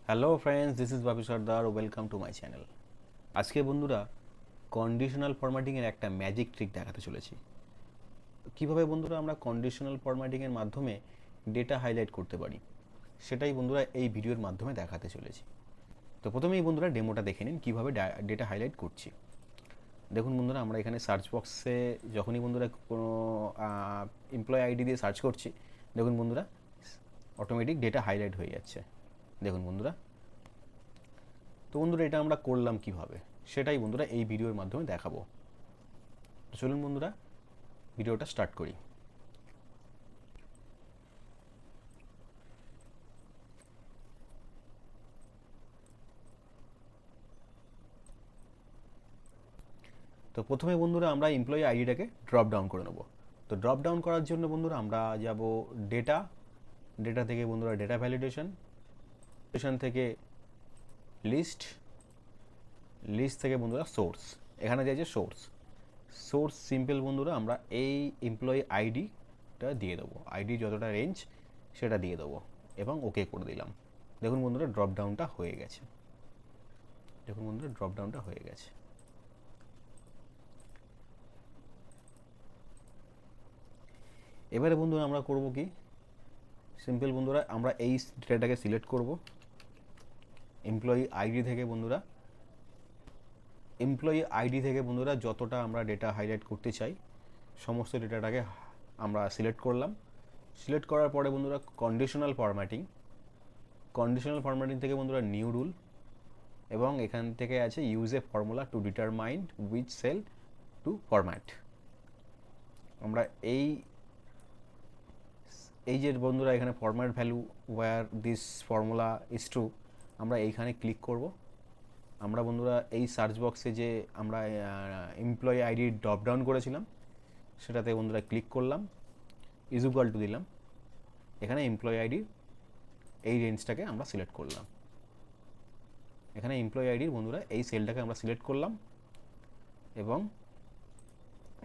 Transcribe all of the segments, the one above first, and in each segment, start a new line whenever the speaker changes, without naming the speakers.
Hello friends, this is Bapi Sardar, welcome to my channel. আজকে বন্ধুরা conditional ফরম্যাটিংয়ের একটা magic trick দেখাতে চলেছি। কিভাবে বন্ধুরা আমরা কন্ডিশনাল ফরম্যাটিংয়ের মাধ্যমে ডেটা হাইলাইট করতে পারি, সেটাই বন্ধুরা এই ভিডিওর মাধ্যমে দেখাতে চলেছি। তো প্রথমেই বন্ধুরা ডেমোটা দেখে নিন কীভাবে ডেটা হাইলাইট করছি। দেখুন বন্ধুরা, আমরা এখানে সার্চ বক্সে যখনই বন্ধুরা কোনো এমপ্লয় আইডি দিয়ে সার্চ করছি, দেখুন বন্ধুরা অটোমেটিক ডেটা হাইলাইট হয়ে যাচ্ছে। দেখুন বন্ধুরা, তো বন্ধুরা এটা আমরা করলাম কিভাবে সেটাই বন্ধুরা এই ভিডিওর মাধ্যমে দেখাবো। তো চলুন বন্ধুরা ভিডিওটা স্টার্ট করি। তো প্রথমে বন্ধুরা আমরা এমপ্লয়ি আইডিটাকে ড্রপ ডাউন করে নেব। তো ড্রপ ডাউন করার জন্য বন্ধুরা আমরা যাব ডেটা, ডেটা থেকে বন্ধুরা ডেটা ভ্যালিডেশন, ভ্যালিডেশন থেকে লিস্ট, লিস্ট থেকে বন্ধুরা সোর্স। এখানে যে সোর্স, সোর্স সিম্পল বন্ধুরা আমরা এই এমপ্লয়ি আইডিটা দিয়ে দেবো, আইডি যতটা রেঞ্জ সেটা দিয়ে দেবো এবং ওকে করে দিলাম। দেখুন বন্ধুরা ড্রপ ডাউনটা হয়ে গেছে। দেখুন বন্ধুরা ড্রপ ডাউনটা হয়ে গেছে। এবারে বন্ধুরা আমরা করব কি, সিম্পল বন্ধুরা আমরা এই ডেটাটাকে সিলেক্ট করব এমপ্লয়ি আইডি থেকে। বন্ধুরা এমপ্লয়ি আইডি থেকে বন্ধুরা যতটা আমরা ডেটা হাইলাইট করতে চাই সমস্ত ডেটাটাকে আমরা সিলেক্ট করলাম। সিলেক্ট করার পরে বন্ধুরা কন্ডিশনাল ফরম্যাটিং, কন্ডিশনাল ফরম্যাটিং থেকে বন্ধুরা নিউ রুল, এবং এখান থেকে আছে use a formula to determine which cell to format. আমরা এই যে বন্ধুরা এখানে format value where this formula is true, আমরা এইখানে ক্লিক করব। আমরা বন্ধুরা এই সার্চ বক্সে যে আমরা এমপ্লয়ি আইডি ড্রপ ডাউন করেছিলাম সেটাতে বন্ধুরা ক্লিক করলাম, ইজ ইকুয়াল টু দিলাম। এখানে এমপ্লয়ি আইডির এই রেঞ্জটাকে আমরা সিলেক্ট করলাম। এখানে এমপ্লয়ি আইডির বন্ধুরা এই সেলটাকে আমরা সিলেক্ট করলাম এবং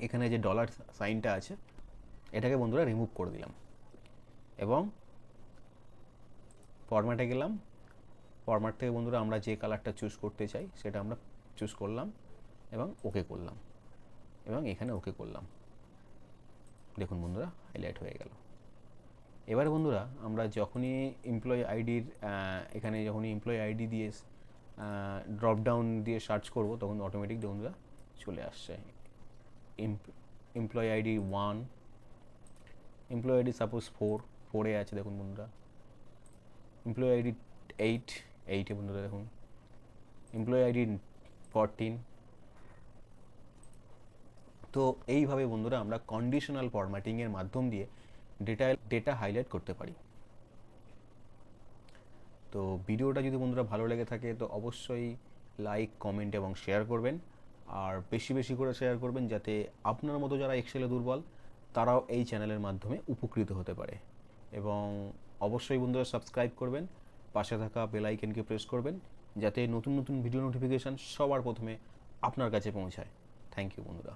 এখানে যে ডলার সাইনটা আছে এটাকে বন্ধুরা রিমুভ করে দিলাম এবং ফরম্যাটে গেলাম। ফরম্যাট থেকে বন্ধুরা আমরা যে কালারটা চুজ করতে চাই সেটা আমরা চুজ করলাম এবং ওকে করলাম এবং এখানে ওকে করলাম। দেখুন বন্ধুরা হাইলাইট হয়ে গেল। এবারে বন্ধুরা আমরা যখনই এমপ্লয়ি আইডির এখানে যখনই এমপ্লয়ি আইডি দিয়ে ড্রপ ডাউন দিয়ে সার্চ করব তখন অটোমেটিক বন্ধুরা চলে আসছে employee ID 1, employee ID suppose 4 আছে। দেখুন বন্ধুরা এমপ্লয়ি আইডি 8 বন্ধুরা দেখুন, এমপ্লয়ি আইডি 14। তো এইভাবে বন্ধুরা আমরা কন্ডিশনাল ফরম্যাটিংয়ের মাধ্যম দিয়ে ডেটা হাইলাইট করতে পারি। তো ভিডিওটা যদি বন্ধুরা ভালো লেগে থাকে তো অবশ্যই লাইক, কমেন্ট এবং শেয়ার করবেন, আর বেশি বেশি করে শেয়ার করবেন যাতে আপনার মতো যারা এক্সেলে দুর্বল তারাও এই চ্যানেলের মাধ্যমে উপকৃত হতে পারে। এবং অবশ্যই বন্ধুরা সাবস্ক্রাইব করবেন, পাশে থাকা বেল আইকনকে প্রেস করবেন যাতে নতুন নতুন ভিডিও নোটিফিকেশান সবার প্রথমে আপনার কাছে পৌঁছায়। থ্যাংক ইউ বন্ধুরা।